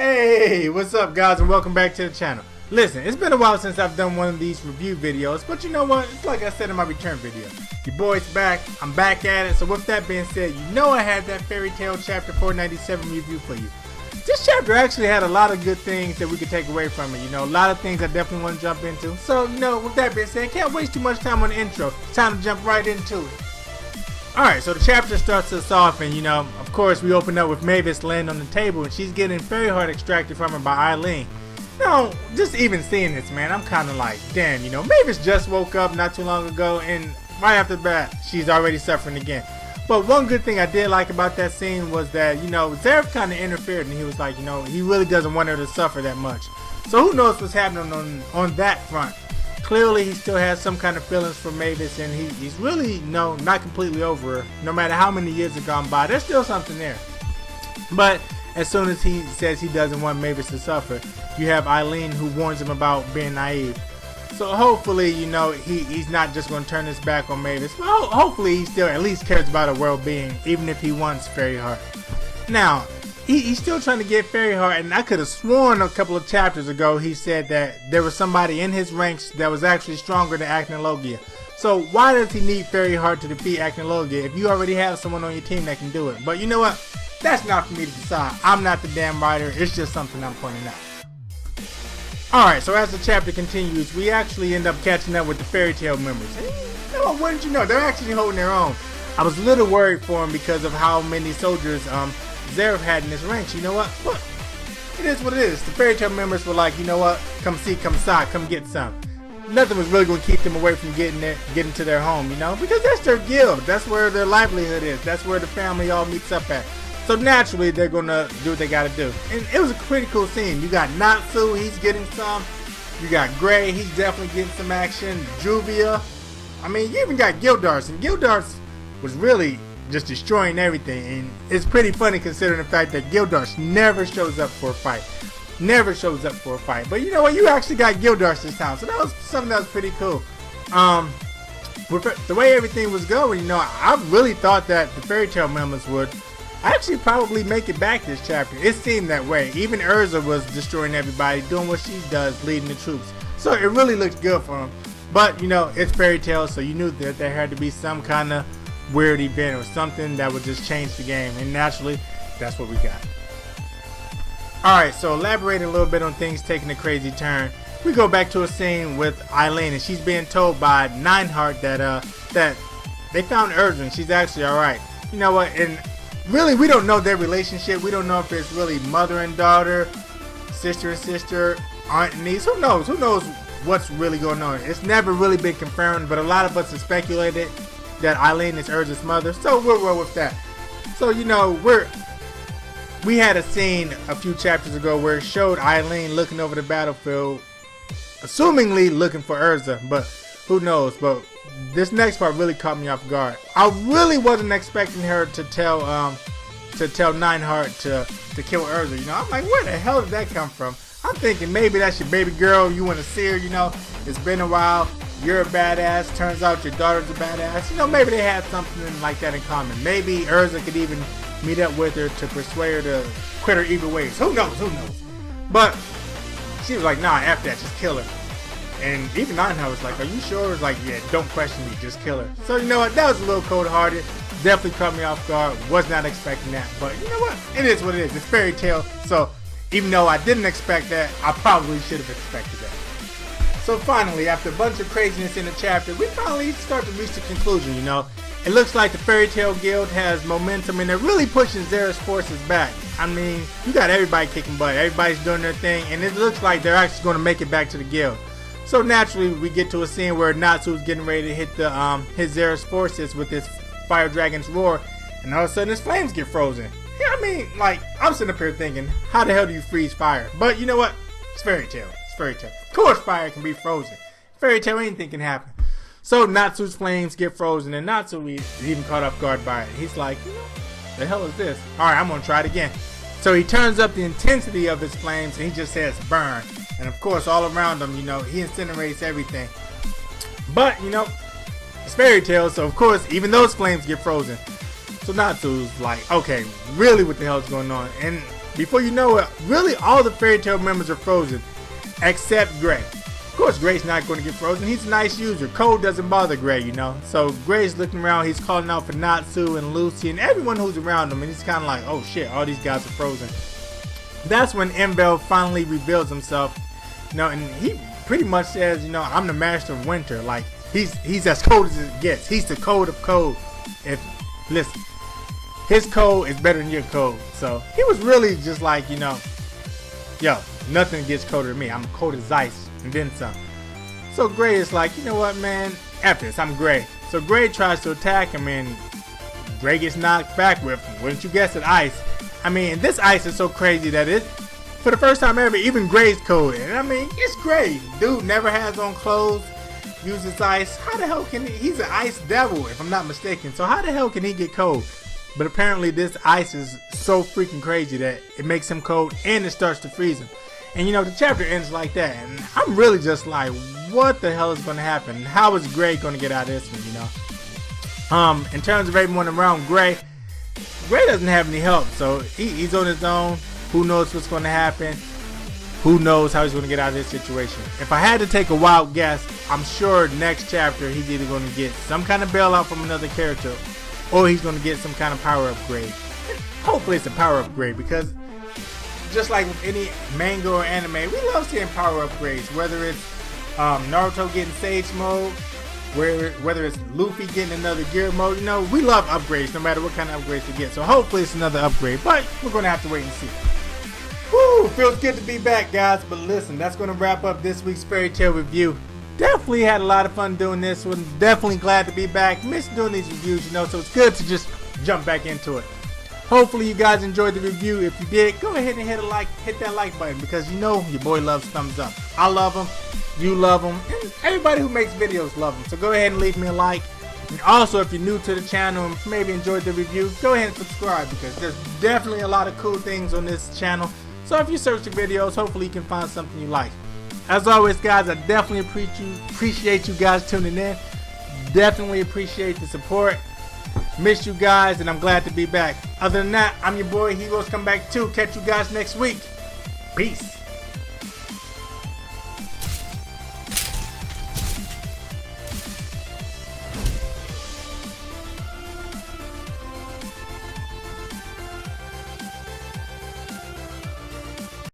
Hey, what's up guys, and welcome back to the channel. Listen, it's been a while since I've done one of these review videos, but you know what, it's like I said in my return video. Your boy's back, I'm back at it. So with that being said, you know I had that Fairy Tail chapter 497 review for you. This chapter actually had a lot of good things that we could take away from it, you know, a lot of things I definitely want to jump into. So, you know, with that being said, can't waste too much time on the intro. It's time to jump right into it. Alright, so the chapter starts us off, and you know, of course we open up with Mavis laying on the table and she's getting fairy heart extracted from her by Eileen. Now, just even seeing this, man, I'm kind of like, damn, you know, Mavis just woke up not too long ago and right after that, she's already suffering again. But one good thing I did like about that scene was that, you know, Zeref kind of interfered and he was like, you know, he really doesn't want her to suffer that much. So who knows what's happening on that front. Clearly, he still has some kind of feelings for Mavis, and he's really, no, not completely over her. No matter how many years have gone by, there's still something there. But as soon as he says he doesn't want Mavis to suffer, you have Eileen who warns him about being naive. So hopefully, you know, he's not just going to turn his back on Mavis. Well, hopefully he still at least cares about her well-being, even if he wants Fairy Heart. Now, he's still trying to get Fairy Heart, and I could have sworn a couple of chapters ago he said that there was somebody in his ranks that was actually stronger than Acnologia. So why does he need Fairy Heart to defeat Acnologia if you already have someone on your team that can do it? But you know what? That's not for me to decide. I'm not the damn writer. It's just something I'm pointing out. Alright, so as the chapter continues, we actually end up catching up with the Fairy Tail members. And, you know, what did you know? They're actually holding their own. I was a little worried for them because of how many soldiers Zeref had in his ranks. You know what? Look, it is what it is. The Fairy Tail members were like, you know what? Come see, come saw, come get some. Nothing was really going to keep them away from getting to their home, you know, because that's their guild. That's where their livelihood is. That's where the family all meets up at. So naturally, they're going to do what they got to do. And it was a pretty cool scene. You got Natsu, he's getting some. You got Gray, he's definitely getting some action. Juvia. I mean, you even got Gildars, and Gildars was really just destroying everything, and it's pretty funny considering the fact that Gildars never shows up for a fight. Never shows up for a fight. But you know what? You actually got Gildars this time, so that was something that was pretty cool. With the way everything was going, you know, I really thought that the Fairy Tail members would actually probably make it back this chapter. It seemed that way. Even Urza was destroying everybody, doing what she does, leading the troops. So it really looked good for them. But you know, it's Fairy Tail, so you knew that there had to be some kind of weird event or something that would just change the game, and naturally that's what we got. Alright, so elaborating a little bit on things taking a crazy turn, we go back to a scene with Eileen, and she's being told by Nineheart that they found Urza and she's actually alright. You know what, and really we don't know their relationship. We don't know if it's really mother and daughter, sister and sister, aunt and niece. Who knows what's really going on. It's never really been confirmed, but a lot of us have speculated that Eileen is Urza's mother, so we'll roll with that. So you know, we had a scene a few chapters ago where it showed Eileen looking over the battlefield, assumingly looking for Urza, but who knows. But this next part really caught me off guard. I really wasn't expecting her to tell Nineheart to kill Urza. You know, I'm like, where the hell did that come from? I'm thinking maybe that's your baby girl, you want to see her, you know, it's been a while. You're a badass, turns out your daughter's a badass. You know, maybe they had something like that in common. Maybe Urza could even meet up with her to persuade her to quit her evil ways. Who knows, who knows? But she was like, nah, F that, just kill her. And even Nineheart was like, are you sure? It was like, yeah, don't question me, just kill her. So you know what, that was a little cold-hearted. Definitely caught me off guard, was not expecting that. But you know what, it is what it is, it's Fairy Tail. So even though I didn't expect that, I probably should have expected that. So finally, after a bunch of craziness in the chapter, we finally start to reach the conclusion, you know. It looks like the Fairy Tail Guild has momentum and they're really pushing Zeref's forces back. I mean, you got everybody kicking butt, everybody's doing their thing, and it looks like they're actually going to make it back to the guild. So naturally, we get to a scene where Natsu's getting ready to hit Zeref's forces with his Fire Dragon's roar, and all of a sudden his flames get frozen. Yeah, I mean, like, I'm sitting up here thinking, how the hell do you freeze fire? But you know what? It's Fairy Tail. Fairy Tail. Of course fire can be frozen. Fairy Tail, anything can happen. So Natsu's flames get frozen, and Natsu is even caught off guard by it. He's like, you know, the hell is this? Alright, I'm gonna try it again. So he turns up the intensity of his flames and he just says burn. And of course all around him, you know, he incinerates everything. But, you know, it's Fairy Tail, so of course even those flames get frozen. So Natsu's like, okay, really what the hell is going on? And before you know it, really all the Fairy Tail members are frozen, except Gray. Of course, Gray's not going to get frozen. He's a nice user. Cold doesn't bother Gray, you know. So Gray's looking around. He's calling out for Natsu and Lucy and everyone who's around him. And he's kind of like, oh shit, all these guys are frozen. That's when Invel finally reveals himself. You know, and he pretty much says, you know, I'm the master of winter. Like, he's as cold as it gets. He's the code of cold. Listen, his code is better than your code. So he was really just like, you know, yo, nothing gets colder than me. I'm cold as ice and then some. So Gray is like, you know what, man, F this, I'm Gray. So Gray tries to attack him and Gray gets knocked back with, wouldn't you guess it, ice. I mean, this ice is so crazy that it, for the first time ever, even Gray's cold. And I mean, it's Gray. Dude never has on clothes, uses ice. How the hell can he's an ice devil, if I'm not mistaken. So how the hell can he get cold? But apparently this ice is so freaking crazy that it makes him cold and it starts to freeze him. And you know, the chapter ends like that. And I'm really just like, what the hell is going to happen? How is Gray going to get out of this one, you know? In terms of everyone around Gray doesn't have any help. So he's on his own. Who knows what's going to happen? Who knows how he's going to get out of this situation? If I had to take a wild guess, I'm sure next chapter he's either going to get some kind of bailout from another character or he's going to get some kind of power upgrade. Hopefully it's a power upgrade, because just like with any manga or anime, we love seeing power upgrades. Whether it's Naruto getting Sage mode, whether it's Luffy getting another gear mode, you know, we love upgrades no matter what kind of upgrades we get. So hopefully it's another upgrade, but we're going to have to wait and see. Woo, feels good to be back, guys. But listen, that's going to wrap up this week's Fairy Tail review. Definitely had a lot of fun doing this one. Definitely glad to be back. Missed doing these reviews, you know, so it's good to just jump back into it. Hopefully you guys enjoyed the review. If you did, go ahead and hit that like button, because you know your boy loves thumbs up. I love them, you love them, and everybody who makes videos love them. So go ahead and leave me a like. And also, if you're new to the channel and maybe enjoyed the review, go ahead and subscribe, because there's definitely a lot of cool things on this channel. So if you search the videos, hopefully you can find something you like. As always, guys, I definitely appreciate you guys tuning in. Definitely appreciate the support. Miss you guys, and I'm glad to be back. Other than that, I'm your boy, Heroes Come Back 2. Catch you guys next week. Peace.